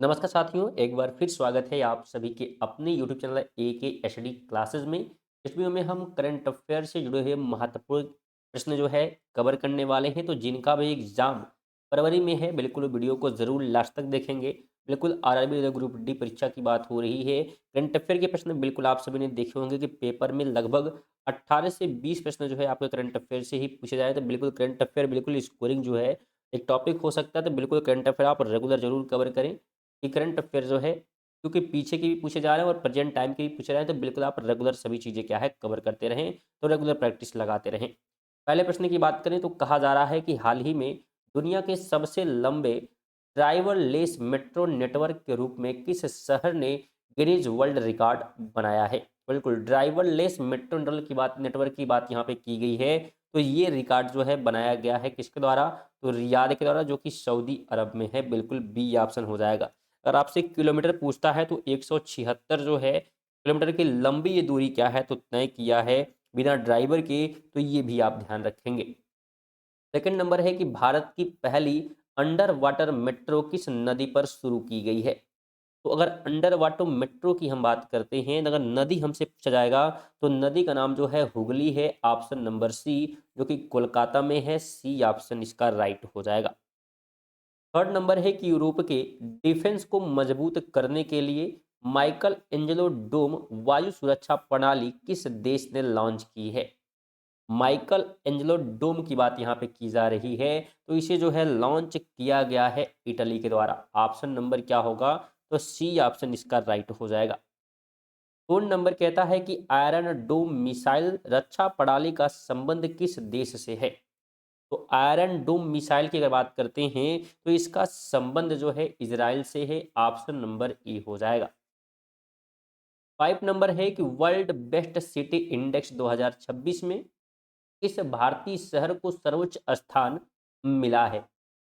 नमस्कार साथियों, एक बार फिर स्वागत है आप सभी के अपने यूट्यूब चैनल ए के एच डी क्लासेस में। इस वीडियो में हम करंट अफेयर से जुड़े हुए महत्वपूर्ण प्रश्न जो है कवर करने वाले हैं। तो जिनका भी एग्जाम फरवरी में है, बिल्कुल वीडियो को जरूर लास्ट तक देखेंगे। बिल्कुल आरआरबी ग्रुप डी परीक्षा की बात हो रही है। करंट अफेयर के प्रश्न बिल्कुल आप सभी ने देखे होंगे कि पेपर में लगभग 18 से 20 प्रश्न जो है आपके करंट अफेयर से ही पूछे जाए। तो बिल्कुल करंट अफेयर बिल्कुल स्कोरिंग जो है एक टॉपिक हो सकता है। तो बिल्कुल करंट अफेयर आप रेगुलर जरूर कवर करें कि करंट अफेयर जो है, क्योंकि पीछे की भी पूछे जा रहे हैं और प्रेजेंट टाइम के भी पूछे जा रहे हैं। तो बिल्कुल आप रेगुलर सभी चीज़ें क्या है कवर करते रहें। तो रेगुलर प्रैक्टिस लगाते रहें। पहले प्रश्न की बात करें तो कहा जा रहा है कि हाल ही में दुनिया के सबसे लंबे ड्राइवरलेस मेट्रो नेटवर्क के रूप में किस शहर ने गिनीज वर्ल्ड रिकॉर्ड बनाया है। बिल्कुल ड्राइवरलेस मेट्रो नेटवर्क की बात यहाँ पे की गई है। तो ये रिकॉर्ड जो है बनाया गया है किसके द्वारा? तो रियाद के द्वारा, जो कि सऊदी अरब में है। बिल्कुल बी ऑप्शन हो जाएगा। अगर आपसे किलोमीटर पूछता है तो 176 जो है किलोमीटर की लंबी ये दूरी क्या है तो तय किया है बिना ड्राइवर के। तो ये भी आप ध्यान रखेंगे। सेकंड नंबर है कि भारत की पहली अंडर वाटर मेट्रो किस नदी पर शुरू की गई है। तो अगर अंडर वाटर मेट्रो की हम बात करते हैं, अगर नदी हमसे पूछा जाएगा तो नदी का नाम जो है हुगली है। ऑप्शन नंबर सी, जो कि कोलकाता में है। सी ऑप्शन इसका राइट हो जाएगा। थर्ड नंबर है कि यूरोप के डिफेंस को मजबूत करने के लिए माइकल एंजेलो डोम वायु सुरक्षा प्रणाली किस देश ने लॉन्च की है। माइकल एंजेलो डोम की बात यहाँ पे की जा रही है। तो इसे जो है लॉन्च किया गया है इटली के द्वारा। ऑप्शन नंबर क्या होगा? तो सी ऑप्शन इसका राइट हो जाएगा। फोन नंबर कहता है कि आयरन डोम मिसाइल रक्षा प्रणाली का संबंध किस देश से है। तो आयरन डोम मिसाइल की अगर बात करते हैं तो इसका संबंध जो है इजराइल से है। ऑप्शन नंबर ए हो जाएगा। 5 नंबर है कि वर्ल्ड बेस्ट सिटी इंडेक्स 2026 में किस भारतीय शहर को सर्वोच्च स्थान मिला है।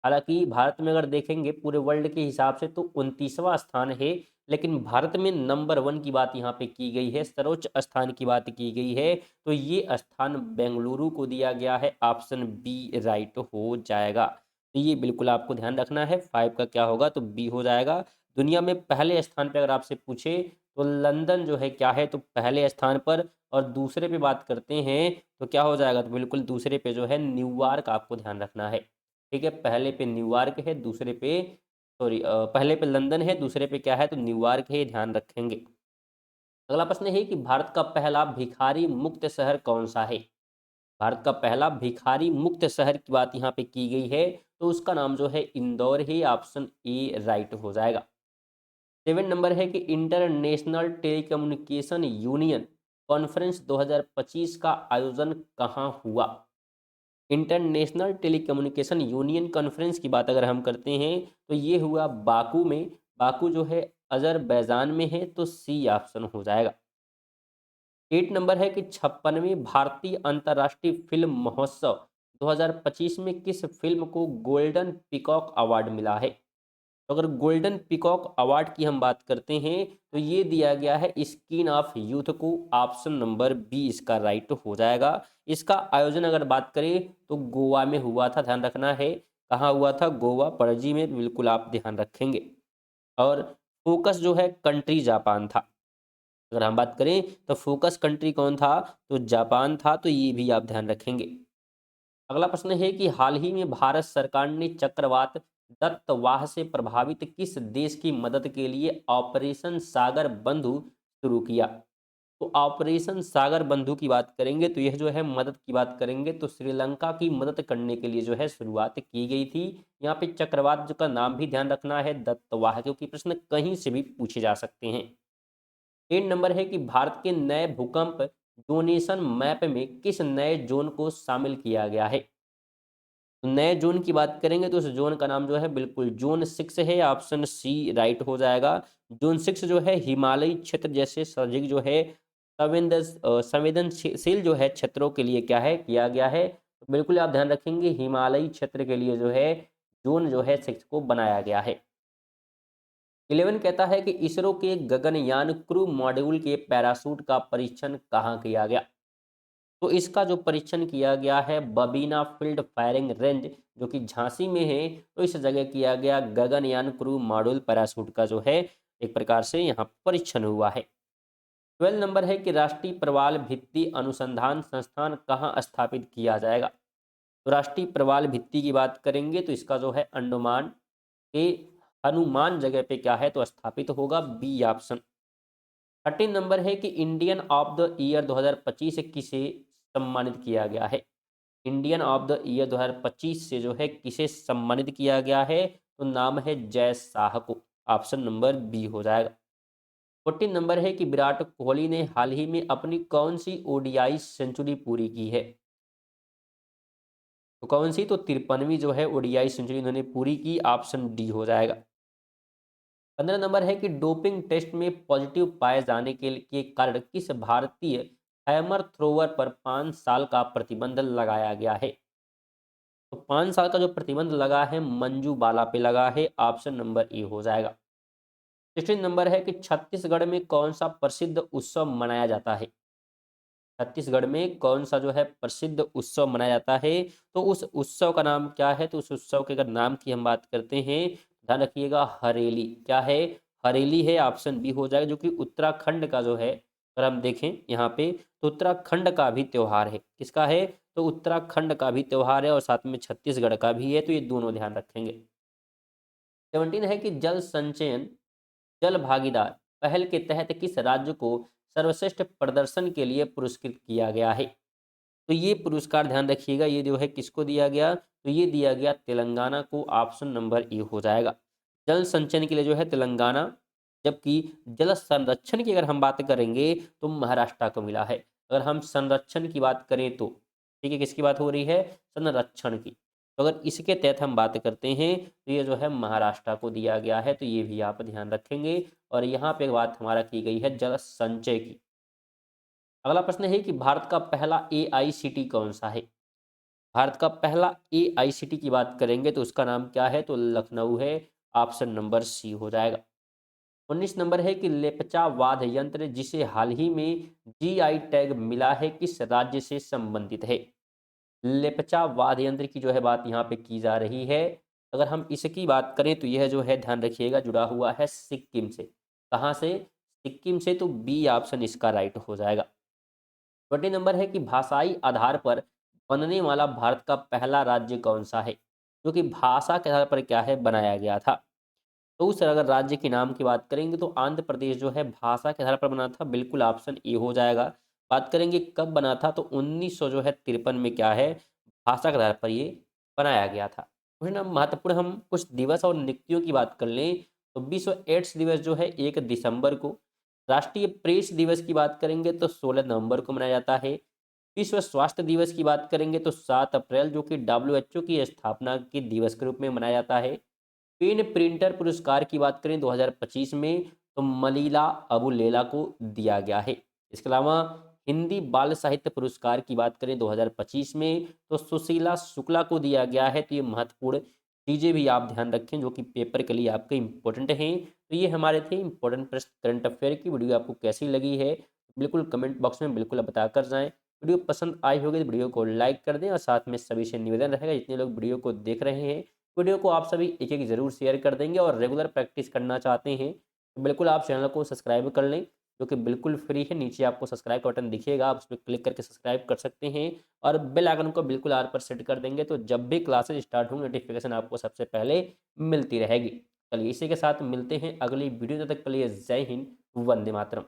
हालांकि भारत में अगर देखेंगे पूरे वर्ल्ड के हिसाब से तो 29वां स्थान है। लेकिन भारत में नंबर 1 की बात यहाँ पे की गई है, सर्वोच्च स्थान की बात की गई है। तो ये स्थान बेंगलुरु को दिया गया है। ऑप्शन बी राइट हो जाएगा। तो ये बिल्कुल आपको ध्यान रखना है। 5 का क्या होगा? तो बी हो जाएगा। दुनिया में पहले स्थान पे अगर आपसे पूछे तो लंदन जो है क्या है तो पहले स्थान पर। और दूसरे पे बात करते हैं तो क्या हो जाएगा? तो बिल्कुल दूसरे पे जो है न्यूयॉर्क आपको ध्यान रखना है। ठीक है, पहले पे न्यूयॉर्क है, दूसरे पे सॉरी पहले पे लंदन है, दूसरे पे क्या है तो न्यूयॉर्क है। ये ध्यान रखेंगे। अगला प्रश्न है कि भारत का पहला भिखारी मुक्त शहर कौन सा है। भारत का पहला भिखारी मुक्त शहर की बात यहाँ पे की गई है। तो उसका नाम जो है इंदौर है। ऑप्शन ए राइट हो जाएगा। 7 नंबर है कि इंटरनेशनल टेलीकम्युनिकेशन यूनियन कॉन्फ्रेंस 2025 का आयोजन कहाँ हुआ। इंटरनेशनल टेलीकम्युनिकेशन यूनियन कॉन्फ्रेंस की बात अगर हम करते हैं तो ये हुआ बाकू में। बाकू जो है अजरबैजान में है। तो सी ऑप्शन हो जाएगा। 8 नंबर है कि 56वीं भारतीय अंतर्राष्ट्रीय फिल्म महोत्सव 2025 में किस फिल्म को गोल्डन पीकॉक अवार्ड मिला है। तो अगर गोल्डन पीकॉक अवार्ड की हम बात करते हैं तो ये दिया गया है स्किन ऑफ यूथ को। ऑप्शन नंबर बी इसका राइट हो जाएगा। इसका आयोजन अगर बात करें तो गोवा में हुआ था। ध्यान रखना है कहाँ हुआ था? गोवा पणजी में। बिल्कुल आप ध्यान रखेंगे। और फोकस जो है कंट्री जापान था। अगर हम बात करें तो फोकस कंट्री कौन था? तो जापान था। तो ये भी आप ध्यान रखेंगे। अगला प्रश्न है कि हाल ही में भारत सरकार ने चक्रवात दत्तवाह से प्रभावित किस देश की मदद के लिए ऑपरेशन सागर बंधु शुरू किया। तो ऑपरेशन सागर बंधु की बात करेंगे तो यह जो है मदद की बात करेंगे तो श्रीलंका की मदद करने के लिए जो है शुरुआत की गई थी। यहाँ पे चक्रवात जो का नाम भी ध्यान रखना है दत्तवाह, क्योंकि प्रश्न कहीं से भी पूछे जा सकते हैं। 3 नंबर है कि भारत के नए भूकंप जोनेशन मैप में किस नए जोन को शामिल किया गया है। तो नए जोन की बात करेंगे तो उस जोन का नाम जो है बिल्कुल जोन 6 है। ऑप्शन सी राइट हो जाएगा। जोन 6 जो है हिमालयी क्षेत्र जैसे सर्जिक जो है संवेदनशील जो है क्षेत्रों के लिए क्या है किया गया है। तो बिल्कुल आप ध्यान रखेंगे हिमालयी क्षेत्र के लिए जो है जोन जो है 6 को बनाया गया है। 11 कहता है कि इसरो के गगनयान क्रू मॉड्यूल के पैराशूट का परीक्षण कहाँ किया गया। तो इसका जो परीक्षण किया गया है बबीना फील्ड फायरिंग रेंज जो कि झांसी में है, तो इस जगह किया गया गगनयान क्रू मॉड्यूल पैराशूट का जो है एक प्रकार से यहाँ परीक्षण हुआ है। 12 नंबर है कि राष्ट्रीय प्रवाल भित्ति अनुसंधान संस्थान कहाँ स्थापित किया जाएगा। तो राष्ट्रीय प्रवाल भित्ति की बात करेंगे तो इसका जो है अंडमान के हनुमान जगह पे क्या है तो स्थापित होगा, बी ऑप्शन। 13 नंबर है कि इंडियन ऑफ द ईयर 2025 किसे सम्मानित किया गया है। इंडियन ऑफ द ईयर 2025 से जो है किसे सम्मानित किया गया है, तो नाम है जय शाह को, ऑप्शन नंबर बी हो जाएगा। 14 नंबर है कि विराट कोहली ने हाल ही में अपनी कौन सी ओडीआई सेंचुरी पूरी की है। तो कौन सी, तो 53वीं जो है ओडीआई सेंचुरी उन्होंने पूरी की, ऑप्शन डी हो जाएगा। 15 नंबर है कि डोपिंग टेस्ट में पॉजिटिव पाए जाने के कारण किस भारतीय हैमर थ्रोवर पर 5 साल का प्रतिबंध लगाया गया है। तो 5 साल का जो प्रतिबंध लगा है मंजू बाला पे लगा है, ऑप्शन नंबर ए हो जाएगा। 16 नंबर है कि छत्तीसगढ़ में कौन सा प्रसिद्ध उत्सव मनाया जाता है। छत्तीसगढ़ में कौन सा जो है प्रसिद्ध उत्सव मनाया जाता है, तो उस उत्सव का नाम क्या है। तो उस उत्सव के अगर नाम की हम बात करते हैं, ध्यान रखिएगा हरेली, क्या है, हरेली है, ऑप्शन बी हो जाएगा, जो कि उत्तराखंड का जो है अगर हम देखें यहाँ पे तो उत्तराखंड का भी त्यौहार है। किसका है, तो उत्तराखंड का भी त्यौहार है और साथ में छत्तीसगढ़ का भी है, तो ये दोनों ध्यान रखेंगे। 17 है कि जल संचयन जल भागीदार पहल के तहत किस राज्य को सर्वश्रेष्ठ प्रदर्शन के लिए पुरस्कृत किया गया है। तो ये पुरस्कार ध्यान रखिएगा, ये जो है किसको दिया गया, तो ये दिया गया तेलंगाना को, ऑप्शन नंबर ए हो जाएगा। जल संचयन के लिए जो है तेलंगाना, जबकि जल संरक्षण की अगर हम बात करेंगे तो महाराष्ट्र को मिला है। अगर हम संरक्षण की बात करें तो ठीक है, किसकी बात हो रही है, संरक्षण की। तो अगर इसके तहत हम बात करते हैं तो ये जो है महाराष्ट्र को दिया गया है, तो ये भी आप ध्यान रखेंगे। और यहाँ पे बात हमारा की गई है जल संचय की। अगला प्रश्न है कि भारत का पहला एआईसीटी कौन सा है। भारत का पहला एआईसीटी की बात करेंगे तो उसका नाम क्या है, तो लखनऊ है, ऑप्शन नंबर सी हो जाएगा। 19 नंबर है कि लेपचा वाद्य यंत्र जिसे हाल ही में जीआई टैग मिला है किस राज्य से संबंधित है। लेपचा वाद्य यंत्र की जो है बात यहाँ पे की जा रही है। अगर हम इसकी बात करें तो यह जो है ध्यान रखिएगा जुड़ा हुआ है सिक्किम से। कहाँ से, सिक्किम से, तो बी ऑप्शन इसका राइट हो जाएगा। 20 नंबर है कि भाषाई आधार पर बनने वाला भारत का पहला राज्य कौन सा है, जो कि भाषा के आधार पर क्या है बनाया गया था। तो उस अगर राज्य के नाम की बात करेंगे तो आंध्र प्रदेश जो है भाषा के आधार पर बना था, बिल्कुल ऑप्शन ए हो जाएगा। बात करेंगे कब बना था, तो 1900 जो है 53 में क्या है भाषा के आधार पर ये बनाया गया था। फिर ना महत्वपूर्ण हम कुछ दिवस और नियुक्तियों की बात कर लें तो विश्व एड्स दिवस जो है 1 दिसंबर को। राष्ट्रीय प्रेस दिवस की बात करेंगे तो 16 नवंबर को मनाया जाता है। विश्व स्वास्थ्य दिवस की बात करेंगे तो 7 अप्रैल, जो कि WHO की स्थापना के दिवस के रूप में मनाया जाता है। पेन प्रिंटर पुरस्कार की बात करें 2025 में तो मलीला अबू लेला को दिया गया है। इसके अलावा हिंदी बाल साहित्य पुरस्कार की बात करें 2025 में तो सुशीला शुक्ला को दिया गया है। तो ये महत्वपूर्ण चीज़ें भी आप ध्यान रखें जो कि पेपर के लिए आपके इंपॉर्टेंट हैं। तो ये हमारे थे इंपॉर्टेंट प्रश्न करंट अफेयर की। वीडियो आपको कैसी लगी है बिल्कुल कमेंट बॉक्स में बिल्कुल बता कर जाएं। वीडियो पसंद आई होगी तो वीडियो को लाइक कर दें और साथ में सभी से निवेदन रहेगा जितने लोग वीडियो को देख रहे हैं वीडियो को आप सभी एक एक ज़रूर शेयर कर देंगे। और रेगुलर प्रैक्टिस करना चाहते हैं तो बिल्कुल आप चैनल को सब्सक्राइब कर लें जो कि बिल्कुल फ्री है। नीचे आपको सब्सक्राइब का बटन दिखेगा, आप उस पर क्लिक करके सब्सक्राइब कर सकते हैं और बेल आइकन को बिल्कुल आल पर सेट कर देंगे, तो जब भी क्लासेस स्टार्ट होंगे नोटिफिकेशन आपको सबसे पहले मिलती रहेगी। चलिए इसी के साथ मिलते हैं अगली वीडियो, तब तक के लिए जय हिंद, वंदे मातरम।